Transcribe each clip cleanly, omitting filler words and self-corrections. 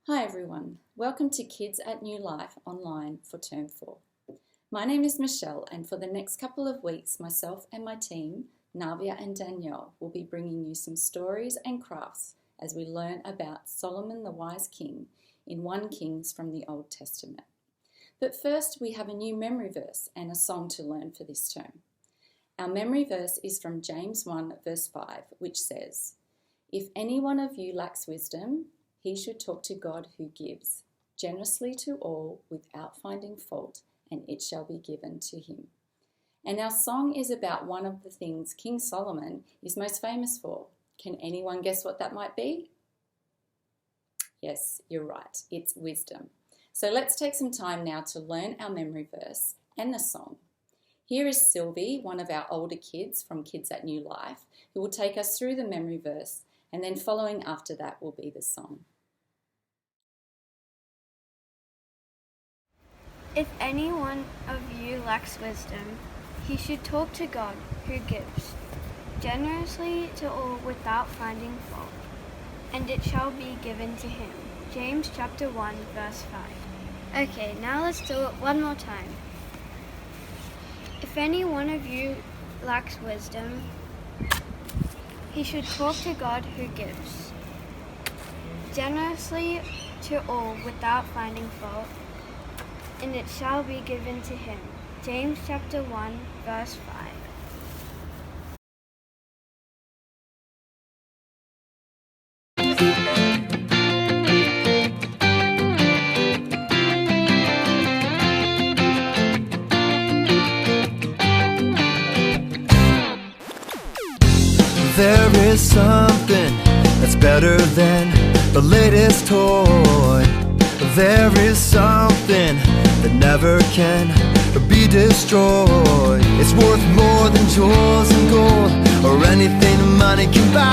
Hi everyone, welcome to Kids at NewLife online for Term 4. My name is Michelle, and for the next couple of weeks myself and my team, Navia and Danielle, will be bringing you some stories and crafts as we learn about Solomon the wise king in 1 Kings from the Old Testament. But first we have a new memory verse and a song to learn for this term. Our memory verse is from James 1 verse 5, which says, "If any one of you lacks wisdom, he should talk to God who gives generously to all without finding fault, and it shall be given to him." And our song is about one of the things King Solomon is most famous for. Can anyone guess what that might be? Yes, you're right, it's wisdom. So let's take some time now to learn our memory verse and the song. Here is Sylvie, one of our older kids from Kids at NewLife, who will take us through the memory verse, and then following after that will be the song. If any one of you lacks wisdom, he should talk to God, who gives generously to all without finding fault, and it shall be given to him. James chapter 1 verse 5. Okay, now let's do it one more time. If any one of you lacks wisdom, he should talk to God, who gives generously to all without finding fault, and it shall be given to him. James chapter 1 verse 5. There is something that's better than the latest toy. There is something that never can be destroyed. It's worth more than jewels and gold or anything money can buy.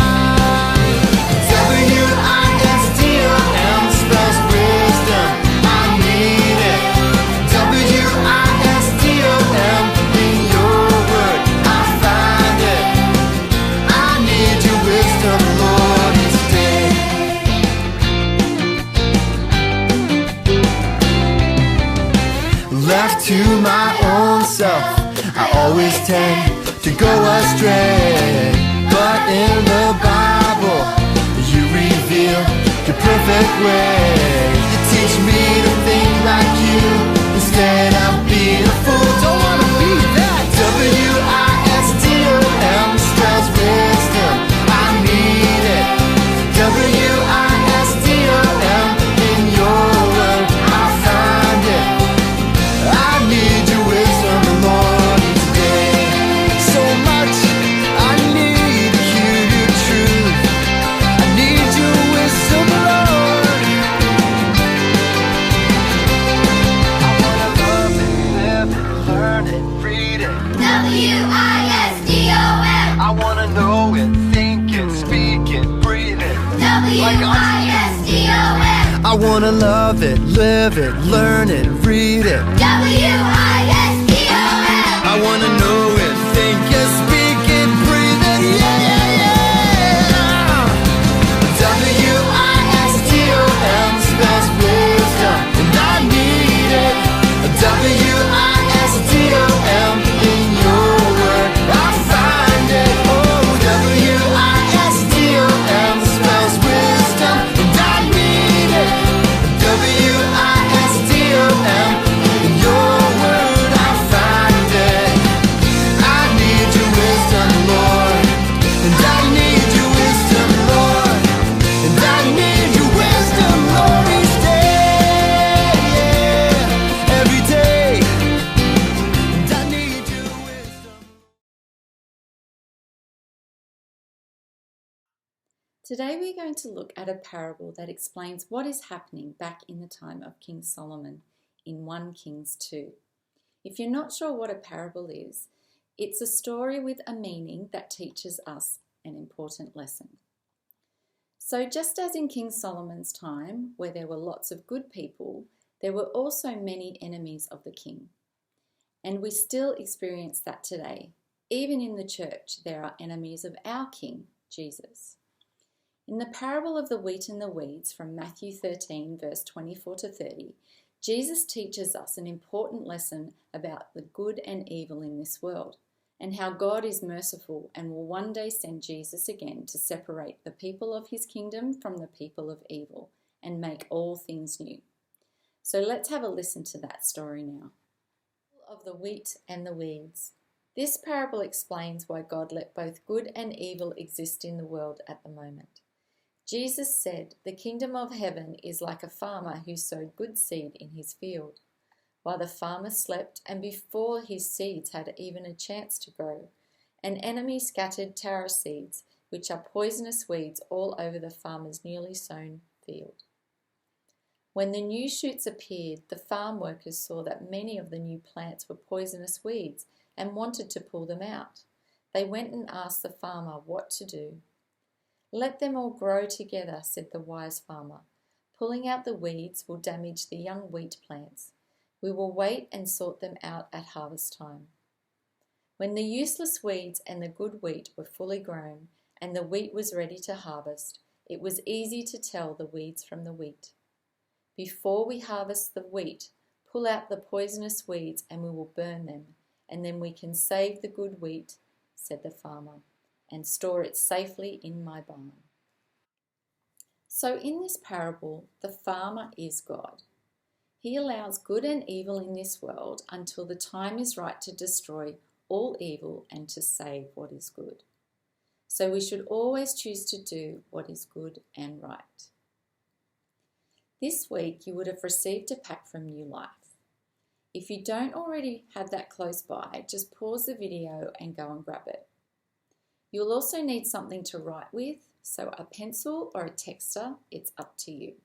W-I-S-D-O-M spells wisdom. I need it. W-I-S-D-O-M in your word I find it. I need your wisdom, Lord, each day. Left to my own self, I always tend to go astray. But in the Bible, you reveal your perfect way. You teach me to think like you instead of being a fool. Don't wanna be that. W-I-S-D-O-M spells wisdom. I need it. W-I-S-D-O-M in your word I find it. I need your wisdom, Lord, each day. So much I need to hear your truth. I need your wisdom, Lord. I wanna love it, live it, learn it, read it. W-I-S-D-O-M. I wanna know it, think it, speak it, breathe it. W-I-S-D-O-M. I wanna love it, live it, learn it, read it. W-I-S-D-O-M. I wanna know it, think it, speak it, breathe it. Yeah, yeah, yeah. W-I-S-D-O-M spells wisdom, and I need it. W-I-S-D-O-M in your word I find it. Oh, W-I-S-D-O-M spells wisdom, and I need it. W-I-S-D-O-M in your word I find it. I need your wisdom, Lord, and I need your wisdom, Lord, and I need your wisdom, Lord, each day, yeah, every day, and I need your wisdom. Today we're going to look at a parable that explains what is happening back in the time of King Solomon in 1 Kings 2. If you're not sure what a parable is, it's a story with a meaning that teaches us an important lesson. So just as in King Solomon's time, where there were lots of good people, there were also many enemies of the king. And we still experience that today. Even in the church, there are enemies of our King, Jesus. In the parable of the wheat and the weeds from Matthew 13, verse 24 to 30, Jesus teaches us an important lesson about the good and evil in this world, and how God is merciful and will one day send Jesus again to separate the people of his kingdom from the people of evil and make all things new. So let's have a listen to that story now. Of the wheat and the weeds. This parable explains why God let both good and evil exist in the world at the moment. Jesus said, "The kingdom of heaven is like a farmer who sowed good seed in his field. While the farmer slept, and before his seeds had even a chance to grow, an enemy scattered taro seeds, which are poisonous weeds, all over the farmer's newly sown field. When the new shoots appeared, the farm workers saw that many of the new plants were poisonous weeds and wanted to pull them out. They went and asked the farmer what to do. 'Let them all grow together,' said the wise farmer. 'Pulling out the weeds will damage the young wheat plants. We will wait and sort them out at harvest time.' When the useless weeds and the good wheat were fully grown and the wheat was ready to harvest, it was easy to tell the weeds from the wheat. 'Before we harvest the wheat, pull out the poisonous weeds and we will burn them, and then we can save the good wheat,' said the farmer, 'and store it safely in my barn.'" So in this parable, the farmer is God. He allows good and evil in this world until the time is right to destroy all evil and to save what is good. So we should always choose to do what is good and right. This week you would have received a pack from NewLife. If you don't already have that close by, just pause the video and go and grab it. You'll also need something to write with, so a pencil or a texter, it's up to you.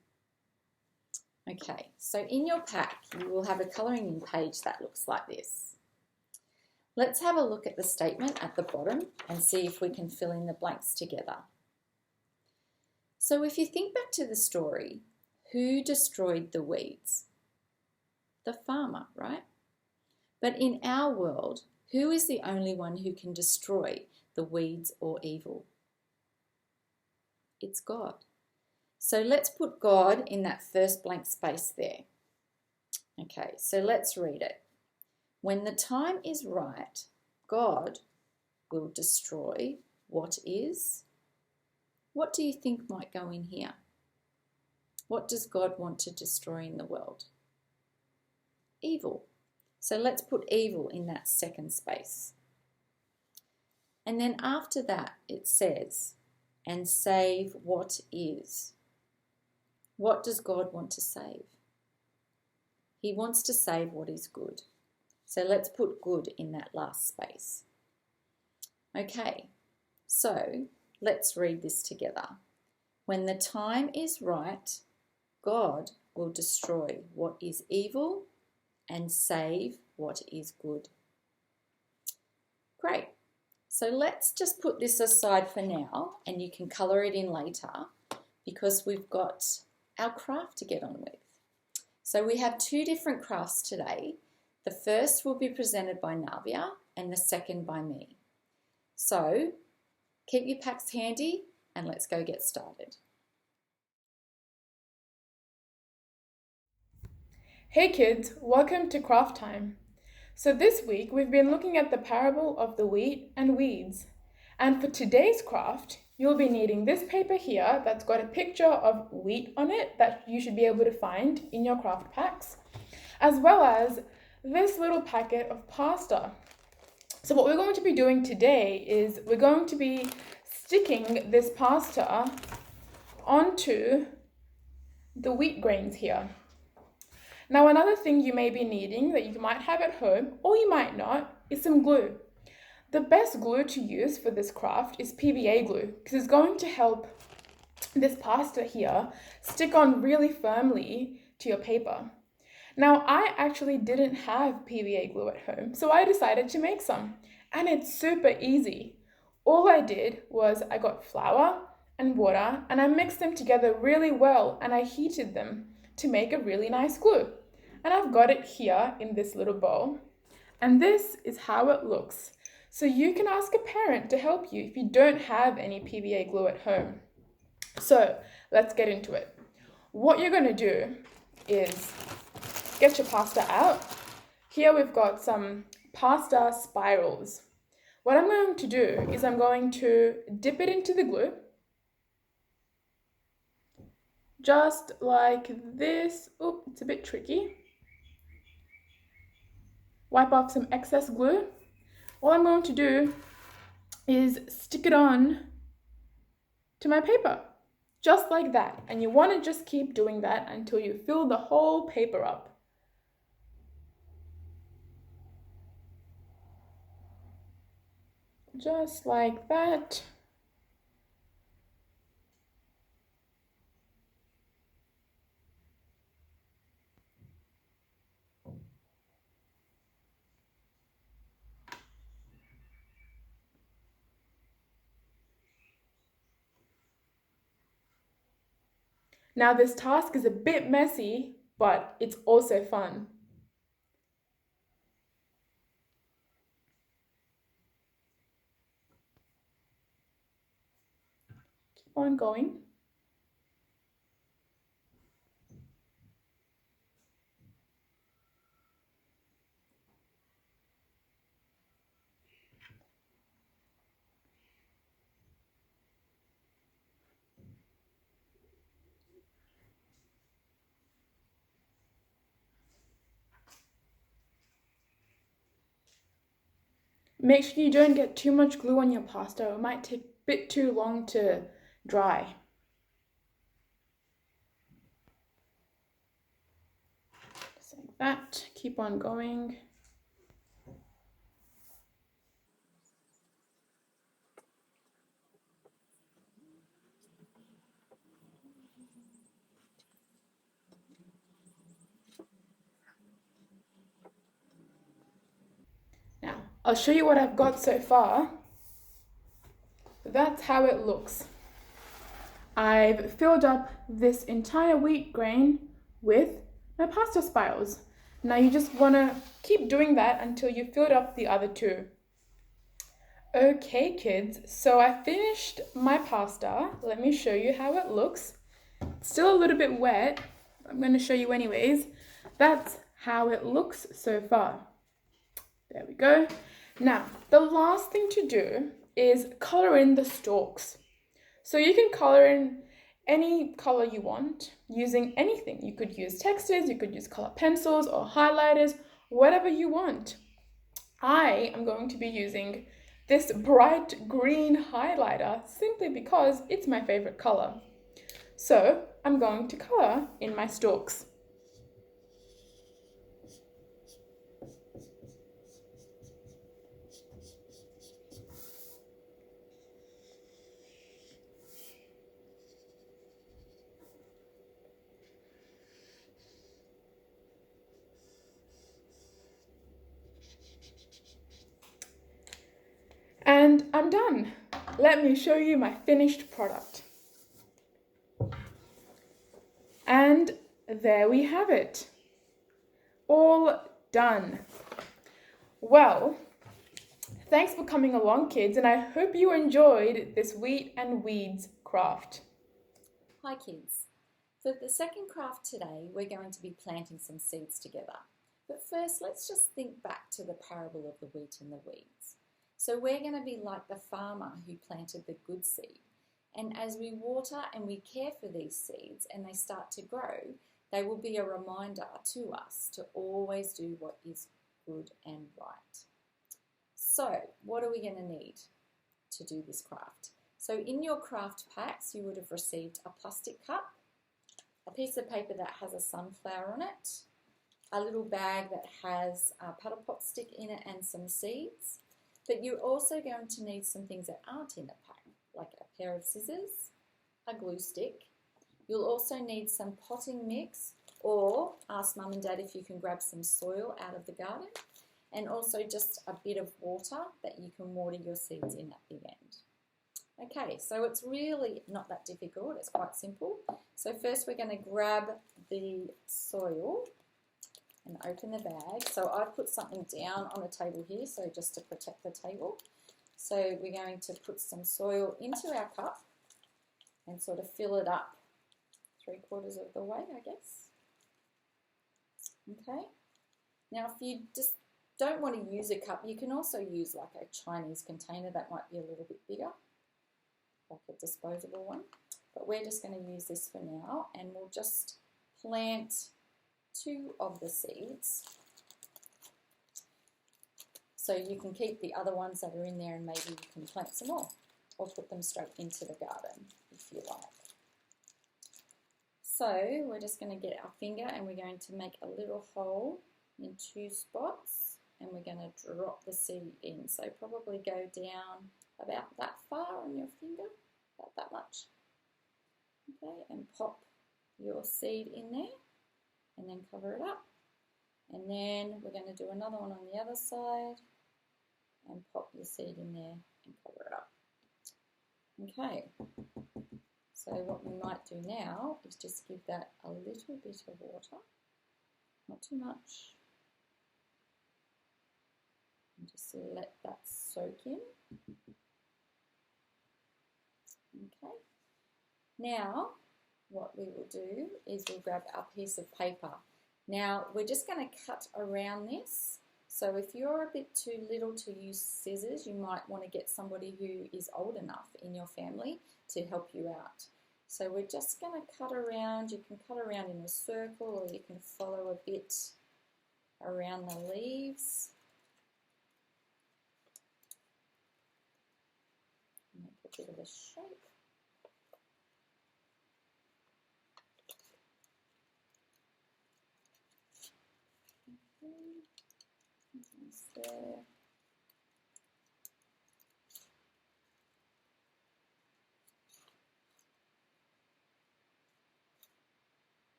Okay, so in your pack you will have a colouring in page that looks like this. Let's have a look at the statement at the bottom and see if we can fill in the blanks together. So if you think back to the story, who destroyed the weeds? The farmer, right? But in our world, who is the only one who can destroy the weeds or evil? It's God. So let's put God in that first blank space there. Okay, so let's read it. When the time is right, God will destroy what is. What do you think might go in here? What does God want to destroy in the world? Evil. So let's put evil in that second space. And then after that it says, "and save what is." What does God want to save? He wants to save what is good. So let's put good in that last space. Okay, so let's read this together. When the time is right, God will destroy what is evil and save what is good. Great. So let's just put this aside for now and you can colour it in later because we've got our craft to get on with. So we have two different crafts today. The first will be presented by Navia and the second by me. So keep your packs handy and let's go get started. Hey kids, welcome to Craft Time. So this week we've been looking at the parable of the wheat and weeds. And for today's craft, you'll be needing this paper here that's got a picture of wheat on it that you should be able to find in your craft packs, as well as this little packet of pasta. So what we're going to be doing today is we're going to be sticking this pasta onto the wheat grains here. Now another thing you may be needing that you might have at home, or you might not, is some glue. The best glue to use for this craft is PVA glue because it's going to help this pasta here stick on really firmly to your paper. Now I actually didn't have PVA glue at home, so I decided to make some, and it's super easy. All I did was I got flour and water and I mixed them together really well and I heated them to make a really nice glue. And I've got it here in this little bowl. And this is how it looks. So you can ask a parent to help you if you don't have any PVA glue at home. So let's get into it. What you're going to do is get your pasta out. Here we've got some pasta spirals. What I'm going to do is I'm going to dip it into the glue, just like this. Oop, it's a bit tricky. Wipe off some excess glue. All I'm going to do is stick it on to my paper, just like that. And you want to just keep doing that until you fill the whole paper up. Just like that. Now this task is a bit messy, but it's also fun. Keep on going. Make sure you don't get too much glue on your pasta. It might take a bit too long to dry. Just like that. Keep on going. Now, I'll show you what I've got so far. That's how it looks. I've filled up this entire wheat grain with my pasta spirals. Now you just want to keep doing that until you filled up the other two. Okay kids, so I finished my pasta. Let me show you how it looks. It's still a little bit wet. I'm going to show you anyways. That's how it looks so far. There we go. Now, the last thing to do is color in the stalks. So you can color in any color you want using anything. You could use textures, you could use color pencils or highlighters, whatever you want. I am going to be using this bright green highlighter simply because it's my favorite color. So I'm going to color in my stalks. And I'm done. Let me show you my finished product. And there we have it. All done. Well, thanks for coming along, kids, and I hope you enjoyed this wheat and weeds craft. Hi kids. For the second craft today, we're going to be planting some seeds together. But first, let's just think back to the parable of the wheat and the weeds. So we're going to be like the farmer who planted the good seed. And as we water and we care for these seeds and they start to grow, they will be a reminder to us to always do what is good and right. So what are we going to need to do this craft? So in your craft packs, you would have received a plastic cup, a piece of paper that has a sunflower on it, a little bag that has a paddle pop stick in it and some seeds. But you're also going to need some things that aren't in the pack, like a pair of scissors, a glue stick. You'll also need some potting mix, or ask Mum and Dad if you can grab some soil out of the garden, and also just a bit of water that you can water your seeds in at the end. Okay, so it's really not that difficult, it's quite simple. So first we're going to grab the soil and open the bag. So I've put something down on the table here, so just to protect the table. So we're going to put some soil into our cup, and sort of fill it up 3/4 of the way, I guess. Okay. Now, if you just don't want to use a cup, you can also use like a Chinese container that might be a little bit bigger, like a disposable one. But we're just going to use this for now, and we'll just plant 2 of the seeds. So you can keep the other ones that are in there and maybe you can plant some more or put them straight into the garden if you like. So we're just going to get our finger and we're going to make a little hole in 2 spots and we're going to drop the seed in. So probably go down about that far on your finger, about that much. Okay, and pop your seed in there and then cover it up. And then we're going to do another one on the other side and pop your seed in there and cover it up. Okay, so what we might do now is just give that a little bit of water, not too much, and just let that soak in. Okay, now what we will do is we'll grab our piece of paper. Now we're just going to cut around this. So if you're a bit too little to use scissors, you might want to get somebody who is old enough in your family to help you out. So we're just going to cut around. You can cut around in a circle or you can follow a bit around the leaves. Make a bit of a shape. There.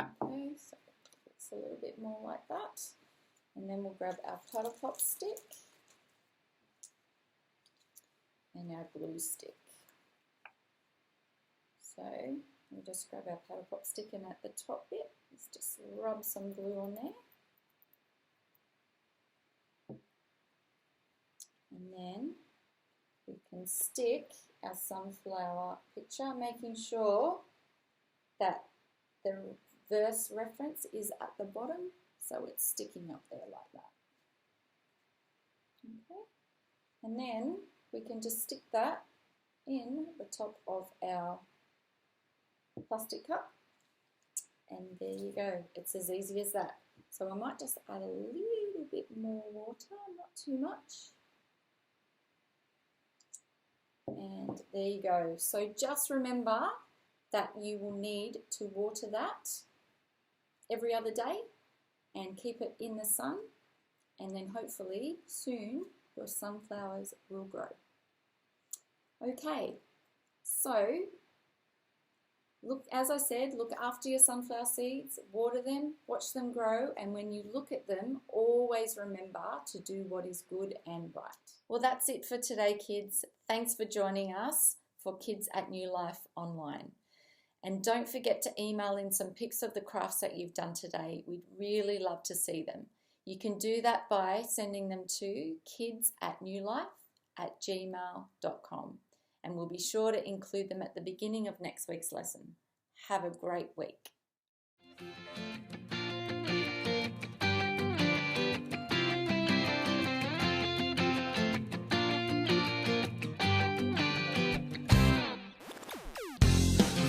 Okay, so it's a little bit more like that, and then we'll grab our paddle pop stick and our glue stick. So we'll just grab our paddle pop stick and at the top bit, let's just rub some glue on there. And then we can stick our sunflower picture, making sure that the verse reference is at the bottom, so it's sticking up there like that. Okay, and then we can just stick that in the top of our plastic cup, and there you go. It's as easy as that. So I might just add a little bit more water, not too much. And there you go. So just remember that you will need to water that every other day and keep it in the sun, and then hopefully soon your sunflowers will grow. Okay, so look, as I said, look after your sunflower seeds, water them, watch them grow, and when you look at them, always remember to do what is good and right. Well, that's it for today, kids. Thanks for joining us for Kids at New Life Online. And don't forget to email in some pics of the crafts that you've done today. We'd really love to see them. You can do that by sending them to kids@newlife@gmail.com. And we'll be sure to include them at the beginning of next week's lesson. Have a great week.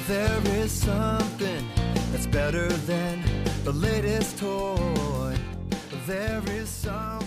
There is something that's better than the latest toy. There is something